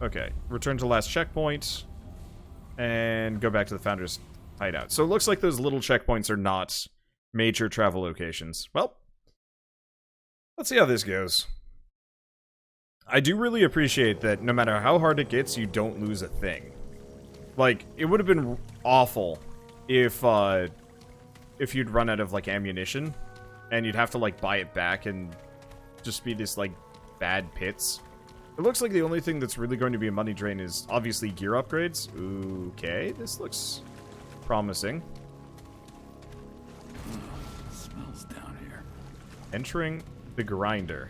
Okay, return to last checkpoint. And go back to the Founder's hideout. So it looks like those little checkpoints are not major travel locations. Well, let's see how this goes. I do really appreciate that no matter how hard it gets, you don't lose a thing. Like, it would have been awful if you'd run out of, like, ammunition, and you'd have to, like, buy it back and just be this, like, bad pits. It looks like the only thing that's really going to be a money drain is, obviously, gear upgrades. Okay, this looks promising. Smells down here. Entering the grinder.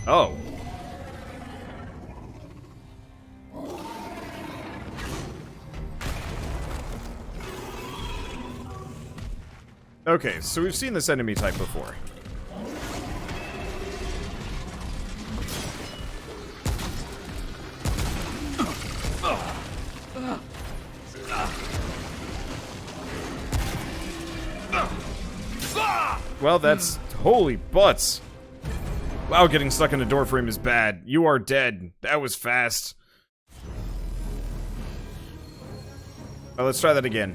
Oh. Okay, so we've seen this enemy type before. Well, that's... Holy butts! Wow, getting stuck in a door frame is bad. You are dead. That was fast. Oh, let's try that again.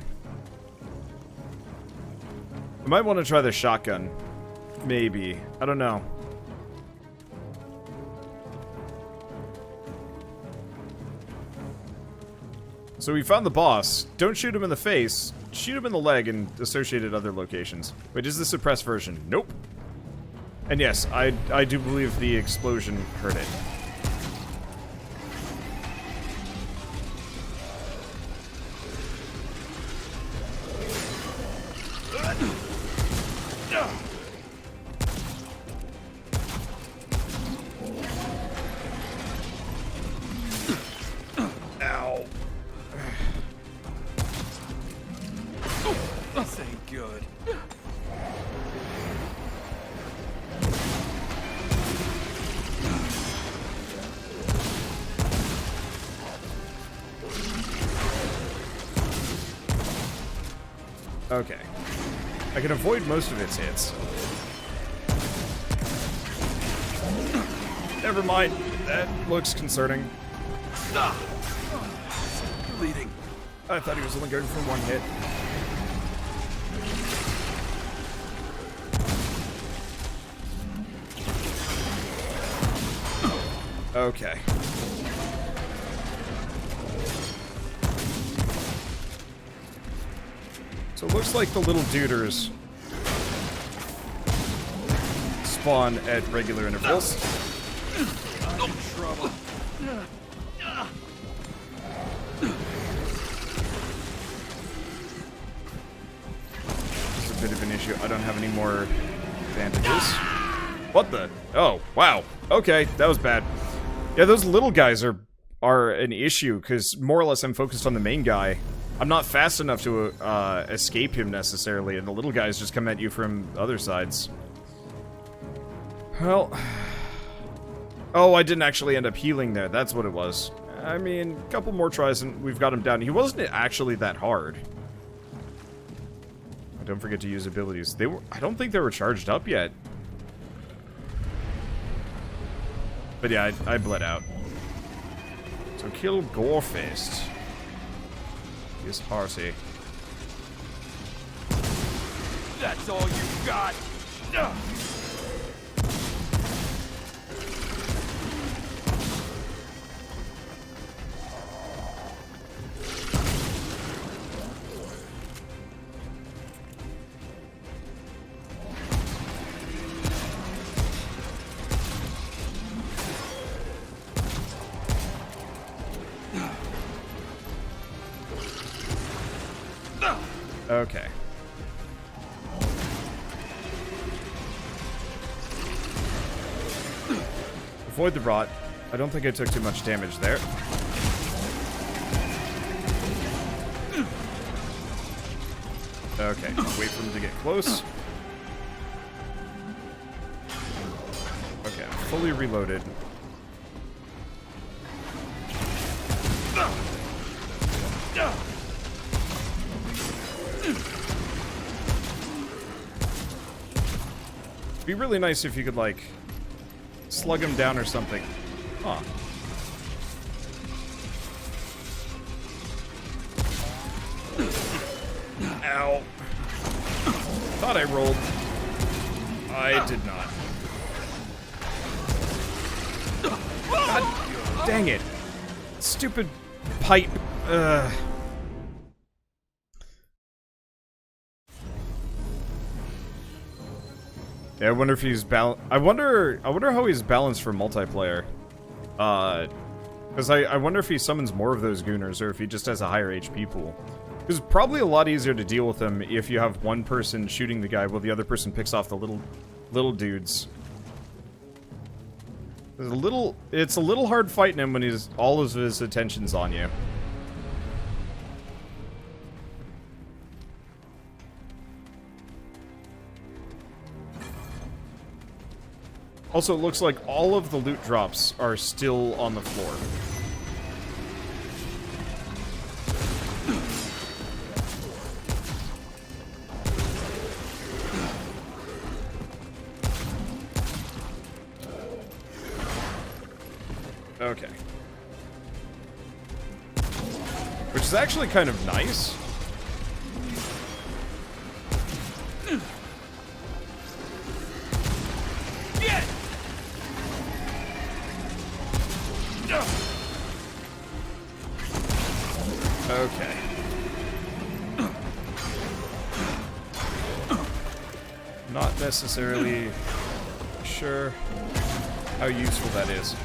I might want to try the shotgun. Maybe. I don't know. So we found the boss. Don't shoot him in the face. Shoot him in the leg and associated other locations. Wait, is the suppressed version? Nope. And yes, I do believe the explosion hurt it. Ow. This ain't good. Okay. I can avoid most of its hits. Never mind. That looks concerning. Bleeding. I thought he was only going for one hit. Okay. So it looks like the little duders spawn at regular intervals. No trouble. This is a bit of an issue. I don't have any more bandages. What the? Oh, wow. Okay, that was bad. Yeah, those little guys are an issue, because more or less I'm focused on the main guy. I'm not fast enough to escape him necessarily, and the little guys just come at you from other sides. Well... Oh, I didn't actually end up healing there. That's what it was. I mean, a couple more tries and we've got him down. He wasn't actually that hard. Don't forget to use abilities. They were... I don't think they were charged up yet. But yeah, I bled out. So kill Gorefist. He's hearty. That's all you got. Okay. Avoid the rot. I don't think I took too much damage there. Okay, wait for him to get close. Okay, I'm fully reloaded. It'd be really nice if you could, like, slug him down or something. Huh. Ow. Thought I rolled. I did not. God dang it. Stupid pipe. Yeah, I wonder if he's I wonder how he's balanced for multiplayer. Because I wonder if he summons more of those gooners or if he just has a higher HP pool. It's probably a lot easier to deal with him if you have one person shooting the guy while the other person picks off the little dudes. It's a little hard fighting him when all of his attention's on you. Also, it looks like all of the loot drops are still on the floor. Okay. Which is actually kind of nice. Okay. Not necessarily sure how useful that is.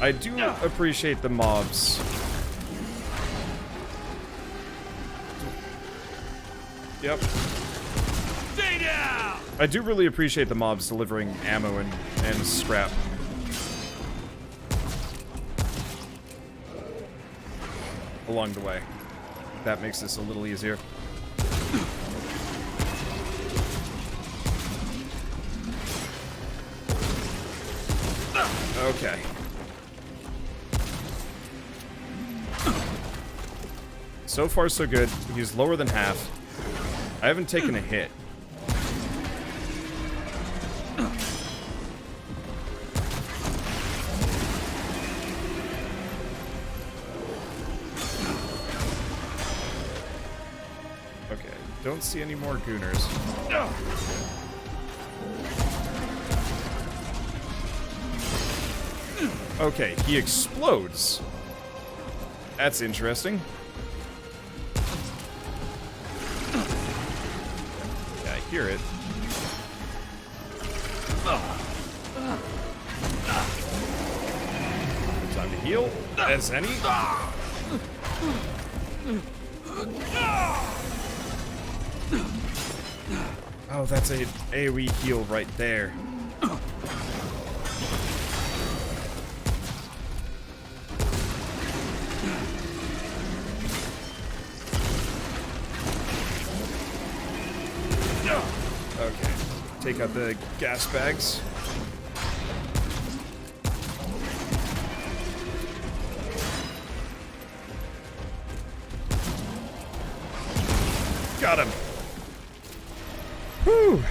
I do appreciate the mobs. Yep. Stay down! I do really appreciate the mobs delivering ammo and scrap. Along the way. That makes this a little easier. Okay. So far, so good. He's lower than half. I haven't taken a hit. Okay, don't see any more gooners. Okay, he explodes. That's interesting. Yeah, I hear it. Time to heal, as any. Oh, that's a AoE heal right there. Okay, take out the gas bags. Got him. Whew.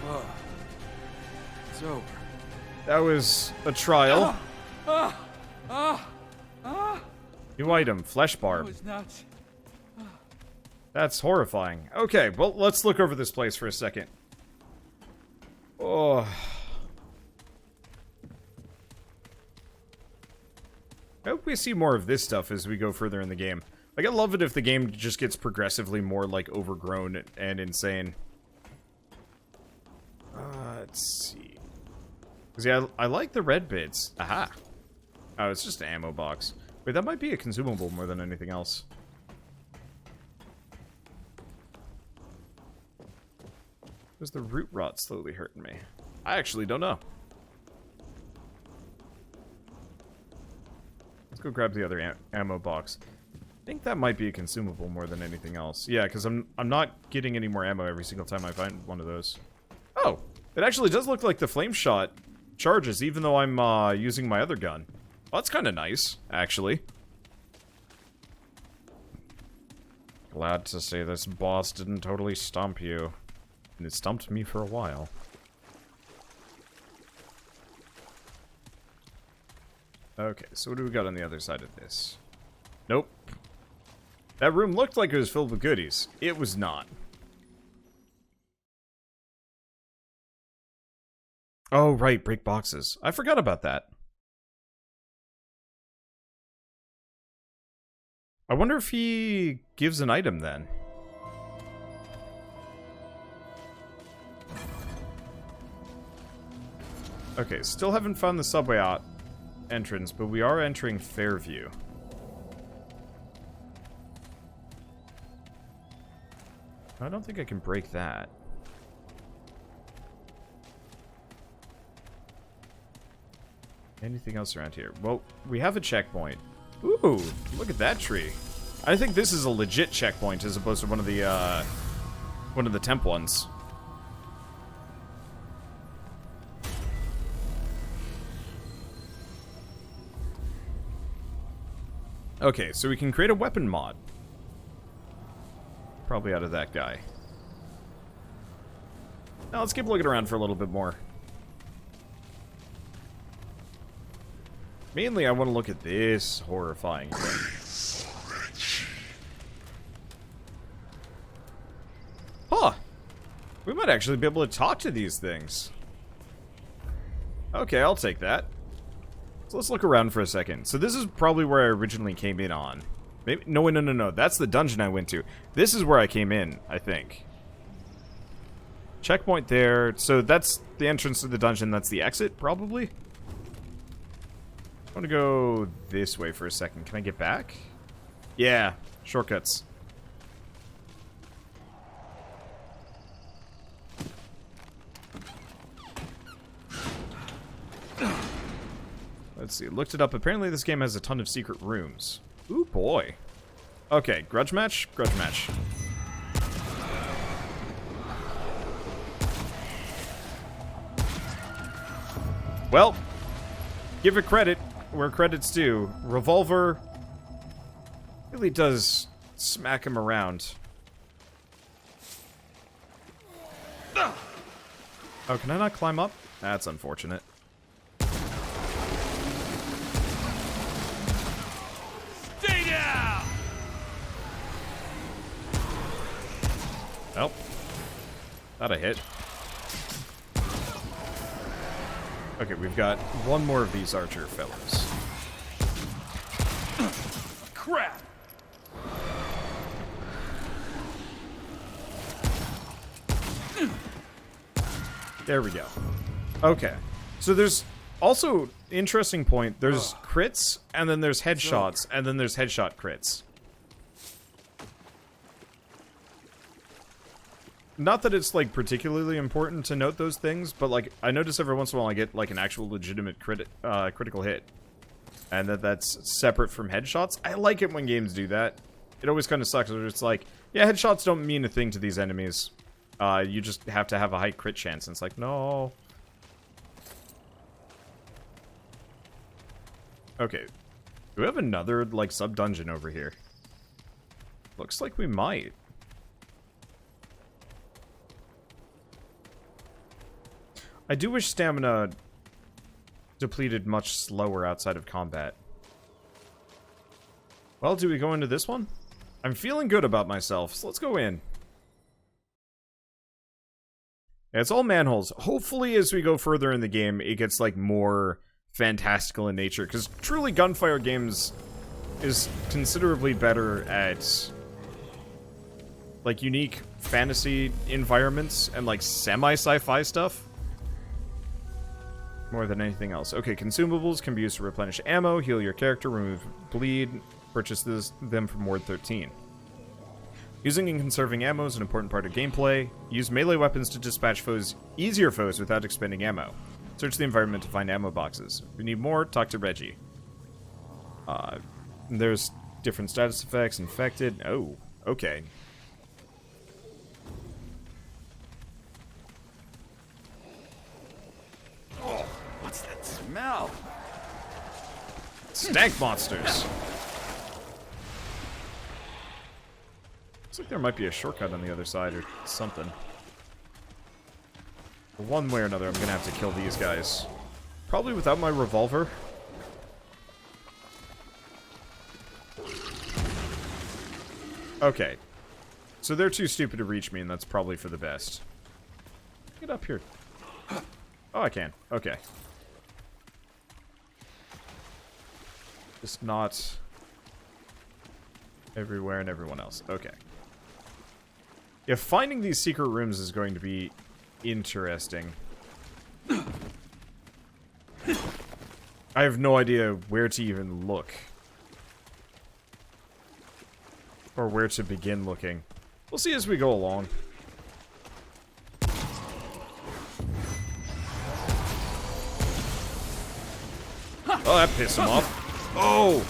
Oh, it's over. That was a trial. New item, flesh That barb. was nuts. That's horrifying. Okay, well, let's look over this place for a second. Oh. I hope we see more of this stuff as we go further in the game. Like, I love it if the game just gets progressively more, like, overgrown and insane. Let's see. Because, yeah, I like the red bits. Aha. Oh, it's just an ammo box. Wait, that might be a consumable more than anything else. Was the root rot slowly hurting me? I actually don't know. Let's go grab the other ammo box. I think that might be a consumable more than anything else. Yeah, because I'm not getting any more ammo every single time I find one of those. Oh, it actually does look like the flame shot charges even though I'm using my other gun. Well, that's kind of nice, actually. Glad to say this boss didn't totally stomp you. And it stumped me for a while. Okay, so what do we got on the other side of this? Nope. That room looked like it was filled with goodies. It was not. Oh, right, break boxes. I forgot about that. I wonder if he gives an item then. Okay, still haven't found the subway entrance, but we are entering Fairview. I don't think I can break that. Anything else around here? Well, we have a checkpoint. Ooh, look at that tree. I think this is a legit checkpoint as opposed to one of the temp ones. Okay, so we can create a weapon mod. Probably out of that guy. Now let's keep looking around for a little bit more. Mainly, I want to look at this horrifying thing. Huh. We might actually be able to talk to these things. Okay, I'll take that. So let's look around for a second. So this is probably where I originally came in on. Maybe, no. That's the dungeon I went to. This is where I came in, I think. Checkpoint there. So that's the entrance to the dungeon. That's the exit, probably. I want to go this way for a second. Can I get back? Yeah, shortcuts. Let's see. Looked it up. Apparently this game has a ton of secret rooms. Ooh, boy. Okay, grudge match? Grudge match. Well, give it credit where credit's due. Revolver really does smack him around. Oh, can I not climb up? That's unfortunate. Stay down! Oh. That a hit. Okay, we've got one more of these archer fellows. Crap! There we go. Okay. So there's also, interesting point, there's crits, and then there's headshots, and then there's headshot crits. Not that it's, like, particularly important to note those things, but, like, I notice every once in a while I get, like, an actual legitimate critical hit. And that's separate from headshots. I like it when games do that. It always kind of sucks. It's like, yeah, headshots don't mean a thing to these enemies. You just have to have a high crit chance. And it's like, no. Okay. Do we have another, like, sub-dungeon over here? Looks like we might. I do wish stamina depleted much slower outside of combat. Well, do we go into this one? I'm feeling good about myself, so let's go in. Yeah, it's all manholes. Hopefully, as we go further in the game, it gets, like, more fantastical in nature. Because truly, Gunfire Games is considerably better at, like, unique fantasy environments and, like, semi-sci-fi stuff. More than anything else. Okay, consumables can be used to replenish ammo, heal your character, remove bleed, purchase them from Ward 13. Using and conserving ammo is an important part of gameplay. Use melee weapons to dispatch easier foes without expending ammo. Search the environment to find ammo boxes. If you need more, talk to Reggie. There's different status effects, infected. Oh, okay. What's that smell? Stank monsters. Looks like there might be a shortcut on the other side or something. One way or another, I'm gonna have to kill these guys. Probably without my revolver. Okay. So they're too stupid to reach me, and that's probably for the best. Get up here. Oh, I can. Okay. Just not everywhere and everyone else. Okay. If finding these secret rooms is going to be interesting. I have no idea where to even look. Or where to begin looking. We'll see as we go along. Oh, that pissed him off. Oh!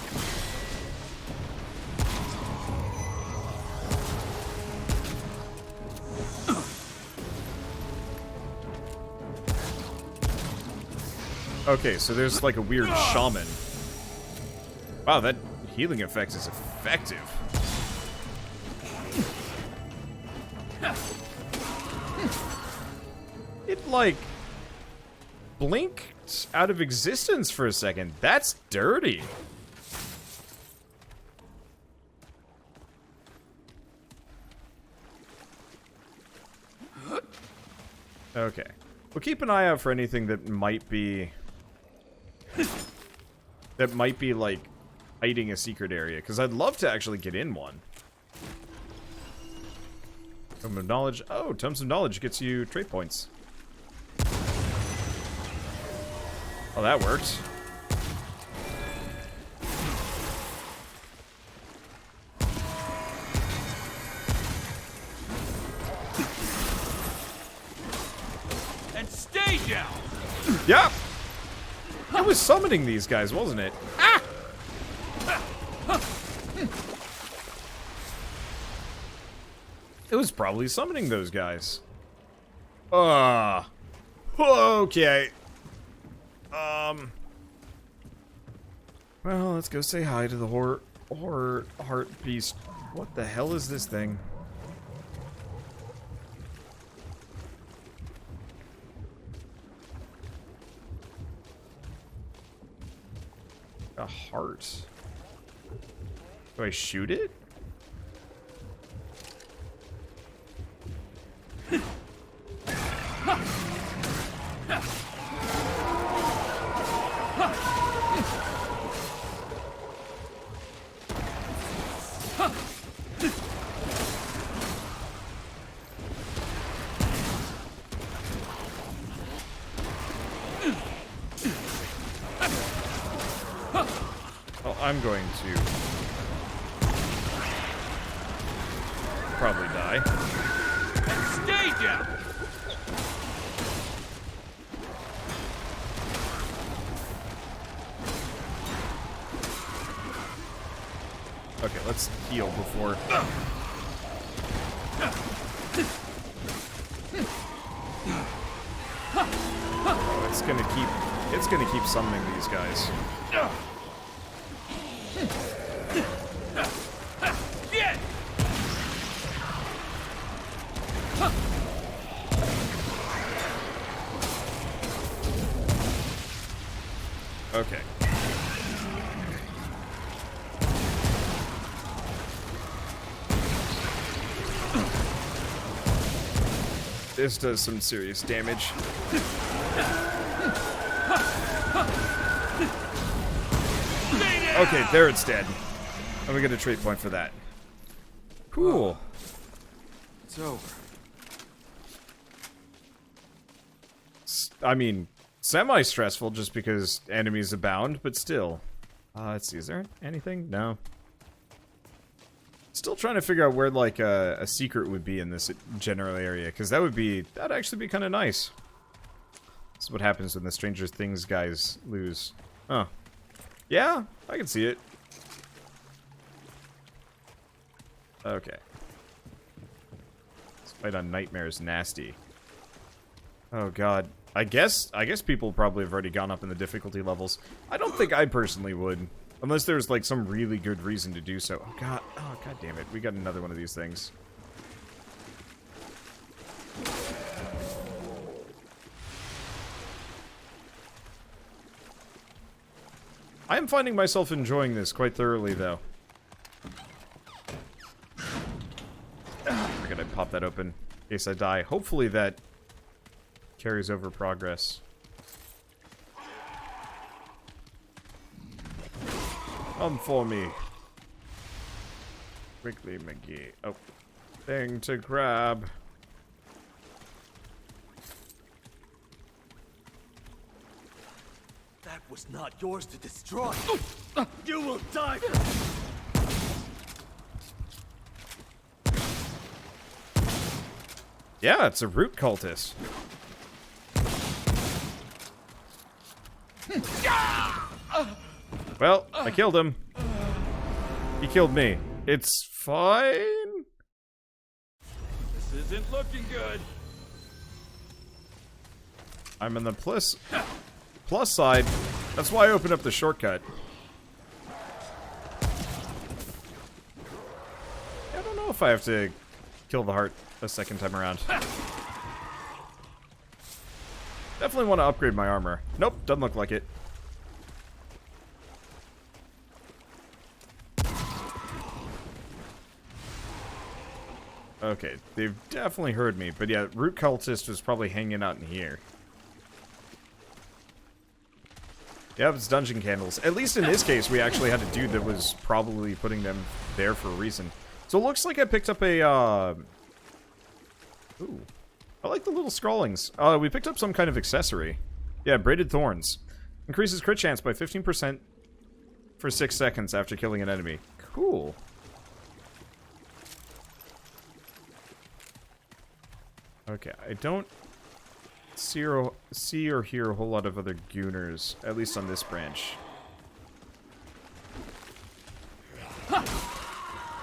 Okay, so there's like a weird shaman. Wow, that healing effect is effective. It, like, blinked out of existence for a second. That's dirty. Okay. We'll keep an eye out for anything that might be... like, hiding a secret area. Because I'd love to actually get in one. Tome of Knowledge. Oh, Tomes of Knowledge gets you trait points. Oh, that worked. And stay down! Yep! It was summoning these guys, wasn't it? Ah! It was probably summoning those guys. Okay. Well, let's go say hi to the heart beast. What the hell is this thing? A heart. Do I shoot it? Well, I'm going to probably die. And stay down! Okay, let's heal before. Oh, it's gonna keep summoning these guys. Get! Okay. This does some serious damage. Okay, there it's dead. And we get a trait point for that. Cool. It's over. I mean, semi-stressful just because enemies abound, but still. Let's see, is there anything? No. Still trying to figure out where, like, a secret would be in this general area, because that'd actually be kind of nice. This is what happens when the Stranger Things guys lose. Oh. Yeah, I can see it. Okay. This fight on Nightmare is nasty. Oh god. I guess people probably have already gone up in the difficulty levels. I don't think I personally would. Unless there's like some really good reason to do so. Oh god damn it. We got another one of these things. I am finding myself enjoying this quite thoroughly, though. pop that open in case I die. Hopefully that carries over progress. Come for me. Quickly, McGee. Oh. Thing to grab. That was not yours to destroy. You will die. Yeah, it's a root cultist. Well, I killed him. He killed me. It's fine. This isn't looking good. I'm in the plus side. That's why I opened up the shortcut. I don't know if I have to kill the heart a second time around. Definitely want to upgrade my armor. Nope, doesn't look like it. Okay, they've definitely heard me, but yeah, Root Cultist was probably hanging out in here. Yeah, it's dungeon candles. At least in this case, we actually had a dude that was probably putting them there for a reason. So it looks like I picked up a, Ooh. I like the little scrawlings. We picked up some kind of accessory. Yeah, braided thorns. Increases crit chance by 15% for 6 seconds after killing an enemy. Cool. Okay, I don't see or hear a whole lot of other gooners, at least on this branch.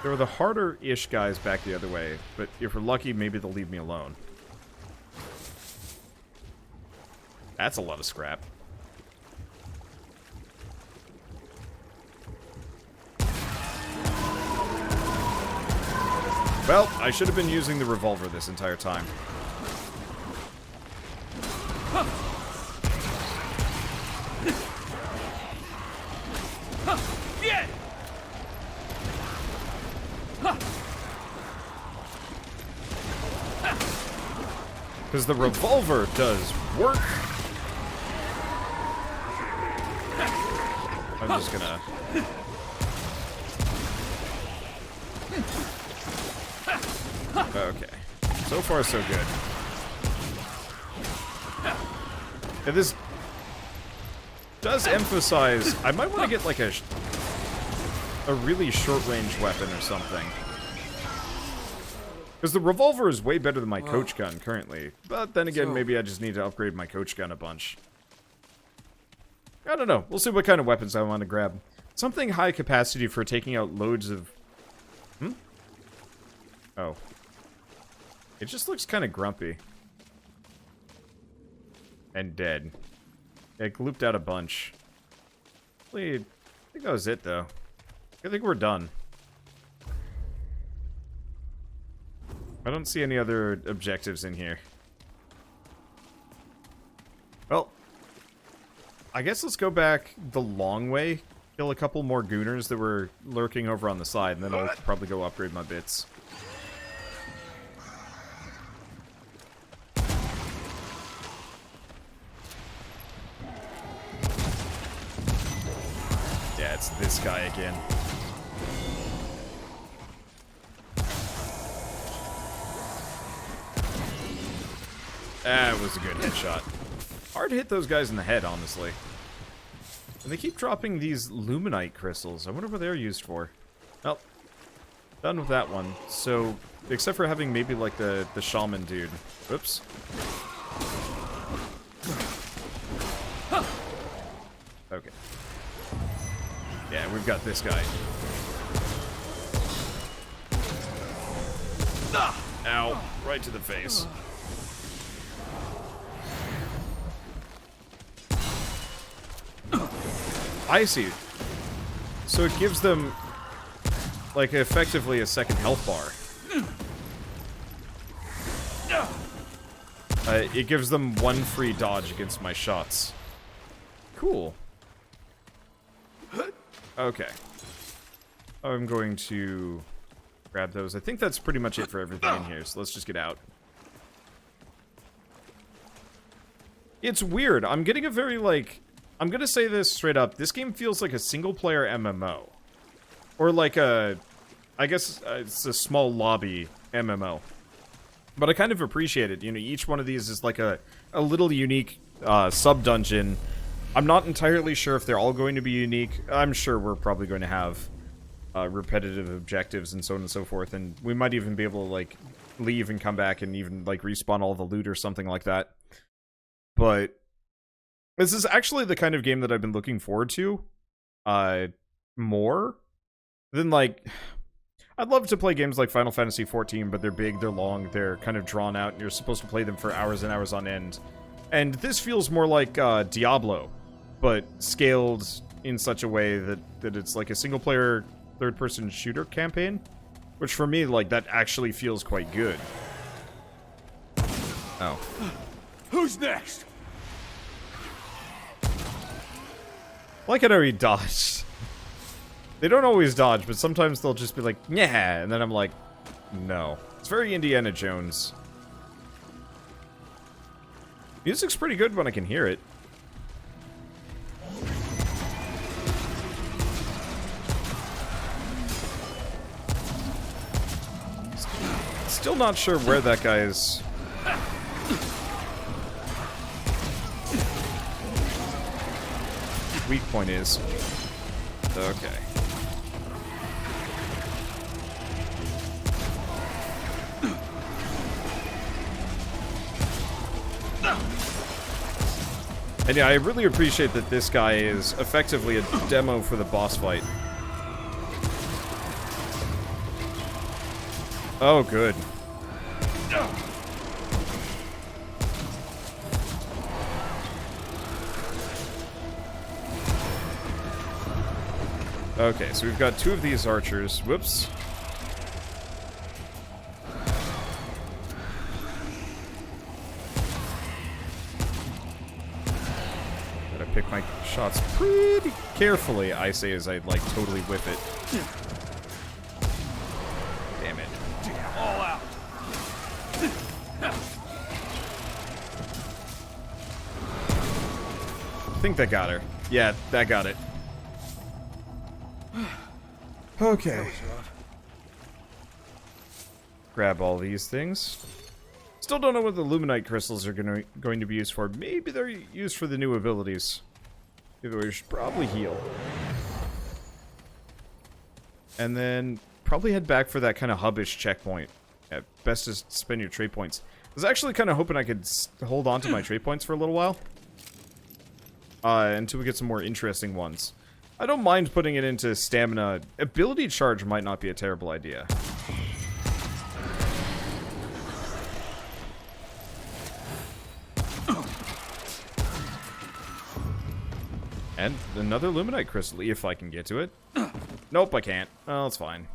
There were the harder-ish guys back the other way, but if we're lucky, maybe they'll leave me alone. That's a lot of scrap. Well, I should have been using the revolver this entire time. Get! Because the revolver does work. I'm just gonna... Okay. So far, so good. And this does emphasize... I might want to get, like, a really short-range weapon or something. Because the revolver is way better than my coach gun currently. But then again, maybe I just need to upgrade my coach gun a bunch. I don't know. We'll see what kind of weapons I want to grab. Something high capacity for taking out loads of... Hmm? Oh. It just looks kind of grumpy. And dead. It looped out a bunch. I think that was it, though. I think we're done. I don't see any other objectives in here. Well, I guess let's go back the long way, kill a couple more gooners that were lurking over on the side, and then I'll probably go upgrade my bits. Yeah, it's this guy again. That was a good headshot. Hard to hit those guys in the head, honestly. And they keep dropping these luminite crystals. I wonder what they're used for. Well, done with that one. So, except for having maybe like the shaman dude. Whoops. Okay. Yeah, we've got this guy. Ow. Right to the face. I see. So it gives them, like, effectively a second health bar. It gives them one free dodge against my shots. Cool. Okay. I'm going to grab those. I think that's pretty much it for everything in here, so let's just get out. It's weird. I'm getting a very, like... I'm gonna say this straight up. This game feels like a single-player MMO. Or like a... I guess it's a small lobby MMO. But I kind of appreciate it. You know, each one of these is like a little unique sub-dungeon. I'm not entirely sure if they're all going to be unique. I'm sure we're probably going to have repetitive objectives and so on and so forth. And we might even be able to, like, leave and come back and even, like, respawn all the loot or something like that. But this is actually the kind of game that I've been looking forward to more than, like... I'd love to play games like Final Fantasy XIV, but they're big, they're long, they're kind of drawn out, and you're supposed to play them for hours and hours on end. And this feels more like Diablo, but scaled in such a way that it's like a single-player, third-person shooter campaign, which for me, like, that actually feels quite good. Oh. Who's next? Like it already dodged. They don't always dodge, but sometimes they'll just be like, yeah, and then I'm like, no. It's very Indiana Jones. Music's pretty good when I can hear it. Still not sure where that guy's... weak point is. Okay. And yeah, I really appreciate that this guy is effectively a demo for the boss fight. Oh, good. Okay, so we've got 2 of these archers. Whoops. Gotta pick my shots pretty carefully, I say, as I, like, totally whip it. Damn it. All out. I think that got her. Yeah, that got it. Okay. Grab all these things. Still don't know what the Luminite crystals are going to be used for. Maybe they're used for the new abilities. Either way, we should probably heal. And then probably head back for that kind of hubbish checkpoint. Yeah, best to spend your trade points. I was actually kind of hoping I could hold on to my trade points for a little while. Until we get some more interesting ones. I don't mind putting it into stamina. Ability charge might not be a terrible idea. And another Luminite crystal, if I can get to it. Nope, I can't. Oh, that's fine.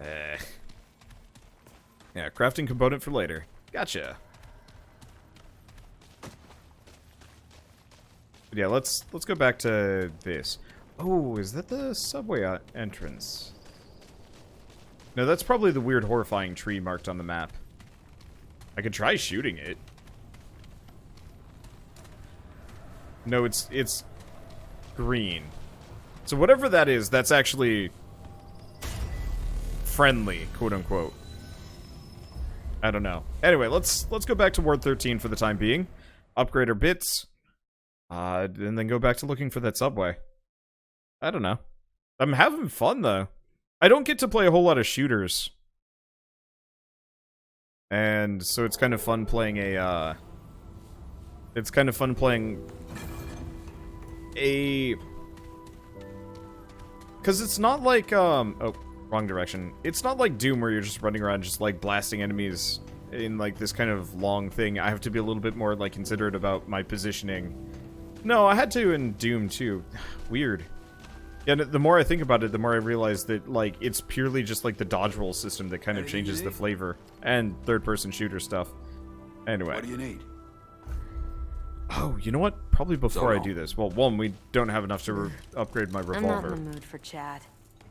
Yeah, crafting component for later. Gotcha. But yeah, let's go back to this. Oh, is that the subway entrance? No, that's probably the weird, horrifying tree marked on the map. I could try shooting it. No, it's green. So whatever that is, that's actually friendly, quote unquote. I don't know. Anyway, let's go back to Ward 13 for the time being. Upgrade our bits. And then go back to looking for that subway. I don't know. I'm having fun, though. I don't get to play a whole lot of shooters. And so it's kind of fun playing a, it's kind of fun playing a... Because it's not like, oh, wrong direction. It's not like Doom where you're just running around just, like, blasting enemies in, like, this kind of long thing. I have to be a little bit more, like, considerate about my positioning. No, I had to in Doom, too. Weird. Yeah, the more I think about it, the more I realize that, like, it's purely just, like, the dodge roll system that kind of changes the flavor. And third-person shooter stuff. Anyway. What do you need? Oh, you know what? Probably before I do this. Well, one, we don't have enough to upgrade my revolver. I'm not in the mood for chat.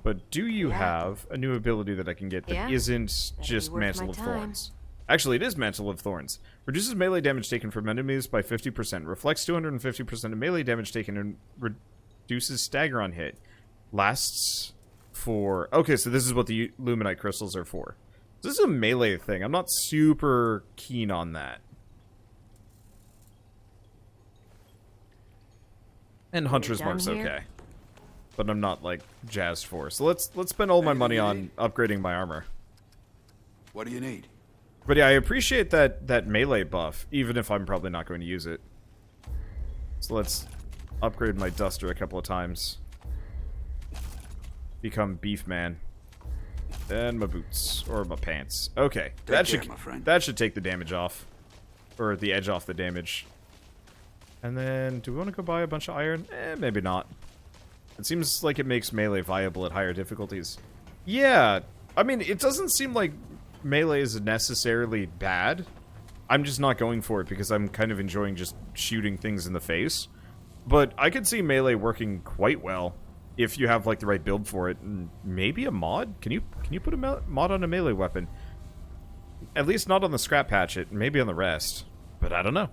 But do you Yeah. have a new ability that I can get that Yeah. isn't Better just be worth Mantle my of time. Thorns? Actually, it is Mantle of Thorns. Reduces melee damage taken from enemies by 50%. Reflects 250% of melee damage taken and reduces stagger on hit. Lasts for... Okay, so this is what the Luminite crystals are for. This is a melee thing. I'm not super keen on that. And Hunter's done Mark's here? okay. But I'm not, like, jazzed for. So let's spend all my money on upgrading my armor. What do you need? But yeah, I appreciate that melee buff, even if I'm probably not going to use it. So let's upgrade my duster a couple of times. Become Beef Man. And my boots. Or my pants. Okay. Take care, my friend. That should take the damage off. Or the edge off the damage. And then, do we want to go buy a bunch of iron? Maybe not. It seems like it makes melee viable at higher difficulties. Yeah, I mean, it doesn't seem like melee is necessarily bad. I'm just not going for it because I'm kind of enjoying just shooting things in the face. But I could see melee working quite well if you have like the right build for it. And maybe a mod? Can you put a mod on a melee weapon? At least not on the scrap hatchet, maybe on the rest. But I don't know.